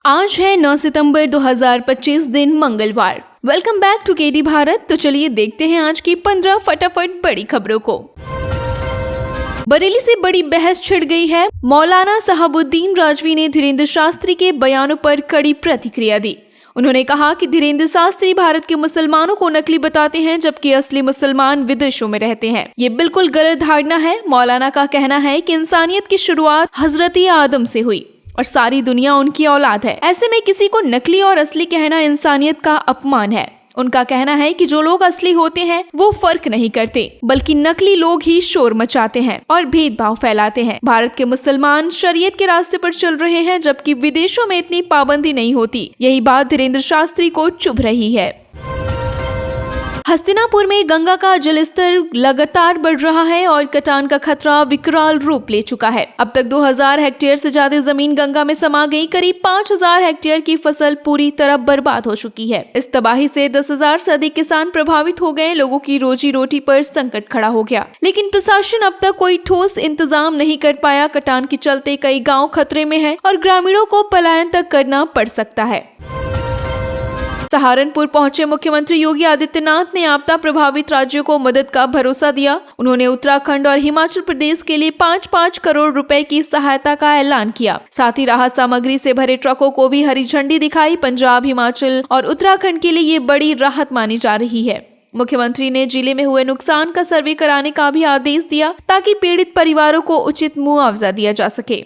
आज है 9 सितंबर 2025 दिन मंगलवार। Welcome back to KD Bharat. तो चलिए देखते हैं आज की 15 फटाफट बड़ी खबरों को। बरेली से बड़ी बहस छिड़ गई है। मौलाना साहबुद्दीन राजवी ने धीरेन्द्र शास्त्री के बयानों पर कड़ी प्रतिक्रिया दी। उन्होंने कहा कि धीरेन्द्र शास्त्री भारत के मुसलमानों को नकली बताते हैं, जबकि असली मुसलमान विदेशों में रहते हैं। ये बिल्कुल गलत धारणा है। मौलाना का कहना है कि इंसानियत की शुरुआत हजरत आदम से हुई और सारी दुनिया उनकी औलाद है। ऐसे में किसी को नकली और असली कहना इंसानियत का अपमान है। उनका कहना है कि जो लोग असली होते हैं वो फर्क नहीं करते, बल्कि नकली लोग ही शोर मचाते हैं और भेदभाव फैलाते हैं। भारत के मुसलमान शरीयत के रास्ते पर चल रहे हैं, जबकि विदेशों में इतनी पाबंदी नहीं होती। यही बात धीरेन्द्र शास्त्री को चुभ रही है। हस्तिनापुर में गंगा का जलस्तर लगातार बढ़ रहा है और कटान का खतरा विकराल रूप ले चुका है। अब तक 2000 हेक्टेयर से ज्यादा जमीन गंगा में समा गई। करीब 5000 हेक्टेयर की फसल पूरी तरह बर्बाद हो चुकी है। इस तबाही से 10,000 से अधिक किसान प्रभावित हो गए। लोगों की रोजी रोटी पर संकट खड़ा हो गया, लेकिन प्रशासन अब तक कोई ठोस इंतजाम नहीं कर पाया। कटान के चलते कई गाँव खतरे में है और ग्रामीणों को पलायन तक करना पड़ सकता है। सहारनपुर पहुंचे मुख्यमंत्री योगी आदित्यनाथ ने आपदा प्रभावित राज्यों को मदद का भरोसा दिया। उन्होंने उत्तराखंड और हिमाचल प्रदेश के लिए 5-5 करोड़ रुपए की सहायता का ऐलान किया। साथ ही राहत सामग्री से भरे ट्रकों को भी हरी झंडी दिखाई। पंजाब, हिमाचल और उत्तराखंड के लिए ये बड़ी राहत मानी जा रही है। मुख्यमंत्री ने जिले में हुए नुकसान का सर्वे कराने का भी आदेश दिया, ताकि पीड़ित परिवारों को उचित मुआवजा दिया जा सके।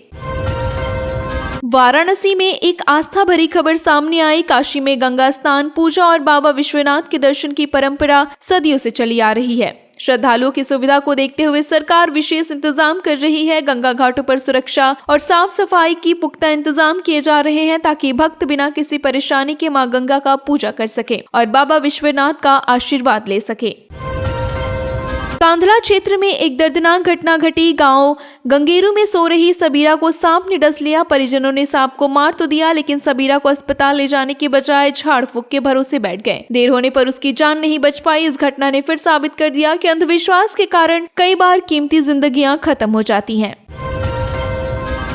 वाराणसी में एक आस्था भरी खबर सामने आई। काशी में गंगा स्नान, पूजा और बाबा विश्वनाथ के दर्शन की परंपरा सदियों से चली आ रही है। श्रद्धालुओं की सुविधा को देखते हुए सरकार विशेष इंतजाम कर रही है। गंगा घाटों पर सुरक्षा और साफ सफाई की पुख्ता इंतजाम किए जा रहे हैं, ताकि भक्त बिना किसी परेशानी के मां गंगा का पूजा कर सके और बाबा विश्वनाथ का आशीर्वाद ले सके। कांधला क्षेत्र में एक दर्दनाक घटना घटी। गांव गंगेरू में सो रही सबीरा को सांप ने डस लिया। परिजनों ने सांप को मार तो दिया, लेकिन सबीरा को अस्पताल ले जाने के बजाय झाड़ फूक के भरोसे बैठ गए। देर होने पर उसकी जान नहीं बच पाई। इस घटना ने फिर साबित कर दिया कि अंधविश्वास के कारण कई बार कीमती जिंदगियां खत्म हो जाती हैं।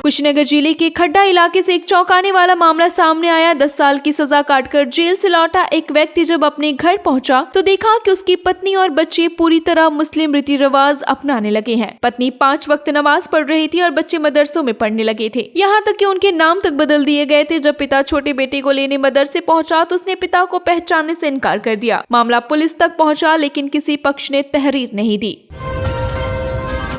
कुशीनगर जिले के खड्डा इलाके से एक चौंकाने वाला मामला सामने आया। 10 साल की सजा काटकर जेल से लौटा एक व्यक्ति जब अपने घर पहुंचा तो देखा कि उसकी पत्नी और बच्चे पूरी तरह मुस्लिम रीति रिवाज अपनाने लगे हैं। पत्नी 5 वक्त नमाज पढ़ रही थी और बच्चे मदरसों में पढ़ने लगे थे। यहाँ तक कि उनके नाम तक बदल दिए गए थे। जब पिता छोटे बेटे को लेने मदरसे पहुंचा तो उसने पिता को पहचानने से इनकार कर दिया। मामला पुलिस तक पहुंचा, लेकिन किसी पक्ष ने तहरीर नहीं दी।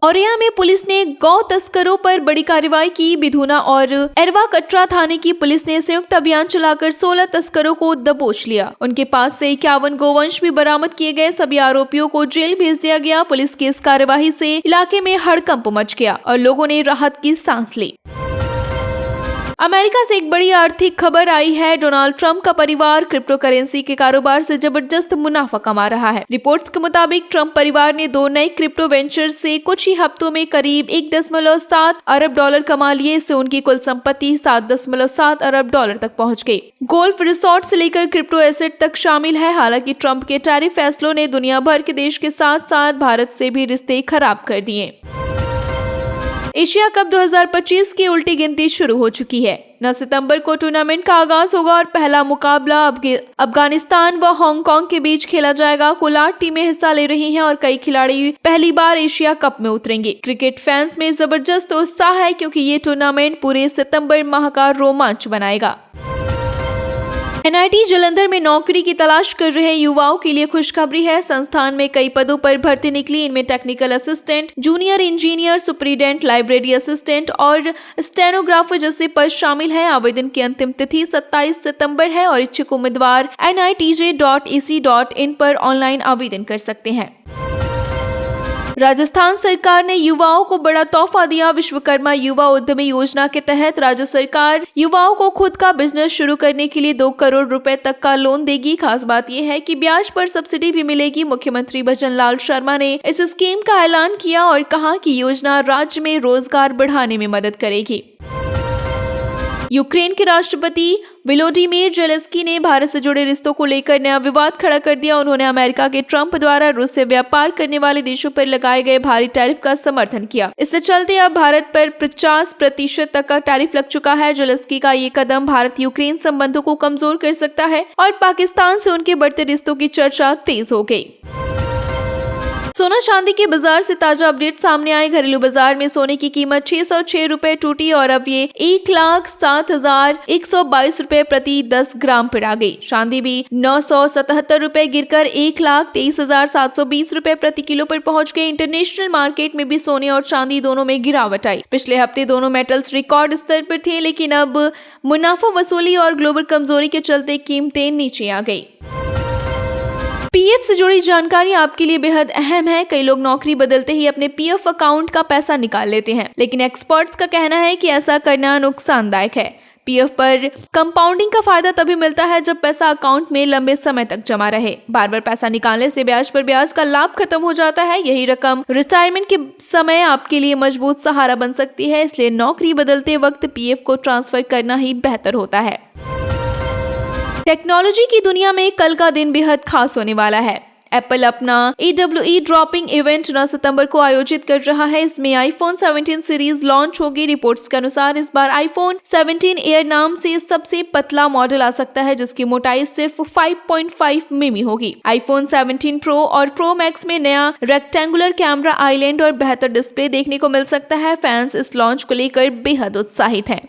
औरैया में पुलिस ने गौ तस्करों पर बड़ी कार्रवाई की। बिधुना और एरवा कटरा थाने की पुलिस ने संयुक्त अभियान चलाकर 16 तस्करों को दबोच लिया। उनके पास से 51 गोवंश भी बरामद किए गए। सभी आरोपियों को जेल भेज दिया गया। पुलिस की इस कार्रवाई से इलाके में हड़कंप मच गया और लोगों ने राहत की सांस ली। अमेरिका से एक बड़ी आर्थिक खबर आई है। डोनाल्ड ट्रंप का परिवार क्रिप्टो करेंसी के कारोबार से जबरदस्त मुनाफा कमा रहा है। रिपोर्ट्स के मुताबिक ट्रंप परिवार ने 2 नए क्रिप्टो वेंचर्स से कुछ ही हफ्तों में करीब 1.7 अरब डॉलर कमा लिए। इससे उनकी कुल संपत्ति 7.7 अरब डॉलर तक पहुंच गई। गोल्फ रिसोर्ट से लेकर क्रिप्टो एसेट तक शामिल है। हालांकि ट्रंप के टैरिफ फैसलों ने दुनिया भर के देश के साथ साथ भारत से भी रिश्ते खराब कर दिए। एशिया कप 2025 की उल्टी गिनती शुरू हो चुकी है। 9 सितंबर को टूर्नामेंट का आगाज होगा और पहला मुकाबला अफगानिस्तान व हांगकांग के बीच खेला जाएगा। कुल 8 टीमें हिस्सा ले रही हैं और कई खिलाड़ी पहली बार एशिया कप में उतरेंगे। क्रिकेट फैंस में जबरदस्त उत्साह है, क्योंकि ये टूर्नामेंट पूरे सितंबर माह का रोमांच बनाएगा। एनआईटी जालंधर में नौकरी की तलाश कर रहे युवाओं के लिए खुशखबरी है। संस्थान में कई पदों पर भर्ती निकली। इनमें technical assistant, junior engineer, superintendent, library assistant और स्टेनोग्राफर जैसे पद शामिल हैं। आवेदन की अंतिम तिथि 27 सितंबर है और इच्छुक उम्मीदवार nitj.ac.in पर ऑनलाइन आवेदन कर सकते हैं। राजस्थान सरकार ने युवाओं को बड़ा तोहफा दिया। विश्वकर्मा युवा उद्यमी योजना के तहत राज्य सरकार युवाओं को खुद का बिजनेस शुरू करने के लिए 2 करोड़ रुपए तक का लोन देगी। खास बात यह है कि ब्याज पर सब्सिडी भी मिलेगी। मुख्यमंत्री भजन लाल शर्मा ने इस स्कीम का ऐलान किया और कहा कि योजना राज्य में रोजगार बढ़ाने में मदद करेगी। यूक्रेन के राष्ट्रपति वोलोडिमीर जेलेंस्की ने भारत से जुड़े रिश्तों को लेकर नया विवाद खड़ा कर दिया। उन्होंने अमेरिका के ट्रंप द्वारा रूस से व्यापार करने वाले देशों पर लगाए गए भारी टैरिफ का समर्थन किया। इससे चलते अब भारत पर 50% तक का टैरिफ लग चुका है। जेलेंस्की का ये कदम भारत यूक्रेन संबंधों को कमजोर कर सकता है और पाकिस्तान से उनके बढ़ते रिश्तों की चर्चा तेज हो गई। सोना चांदी के बाजार से ताजा अपडेट सामने आए। घरेलू बाजार में सोने की कीमत 606 रुपए टूटी और अब ये 1,07,122 रुपए प्रति 10 ग्राम पर आ गई। चांदी भी 977 रुपए गिरकर 1,23,720 रुपए प्रति किलो पर पहुंच गई। इंटरनेशनल मार्केट में भी सोने और चांदी दोनों में गिरावट आई। पिछले हफ्ते दोनों मेटल्स रिकॉर्ड स्तर पर थे, लेकिन अब मुनाफा वसूली और ग्लोबल कमजोरी के चलते कीमतें नीचे आ गई। पीएफ से जुड़ी जानकारी आपके लिए बेहद अहम है। कई लोग नौकरी बदलते ही अपने पीएफ अकाउंट का पैसा निकाल लेते हैं, लेकिन एक्सपर्ट्स का कहना है कि ऐसा करना नुकसानदायक है। पीएफ पर कंपाउंडिंग का फायदा तभी मिलता है जब पैसा अकाउंट में लंबे समय तक जमा रहे। बार बार पैसा निकालने से ब्याज पर ब्याज का लाभ खत्म हो जाता है। यही रकम रिटायरमेंट के समय आपके लिए मजबूत सहारा बन सकती है। इसलिए नौकरी बदलते वक्त पीएफ को ट्रांसफर करना ही बेहतर होता है। टेक्नोलॉजी की दुनिया में कल का दिन बेहद खास होने वाला है। एप्पल अपना AWE ड्रॉपिंग इवेंट 9 सितंबर को आयोजित कर रहा है। इसमें आईफोन 17 सीरीज लॉन्च होगी। रिपोर्ट्स के अनुसार इस बार आईफोन 17 एयर नाम से सबसे पतला मॉडल आ सकता है, जिसकी मोटाई सिर्फ 5.5 मिमी होगी। आईफोन 17 प्रो और प्रो मैक्स में नया रेक्टेंगुलर कैमरा आइलैंड और बेहतर डिस्प्ले देखने को मिल सकता है। फैंस इस लॉन्च को लेकर बेहद उत्साहित हैं।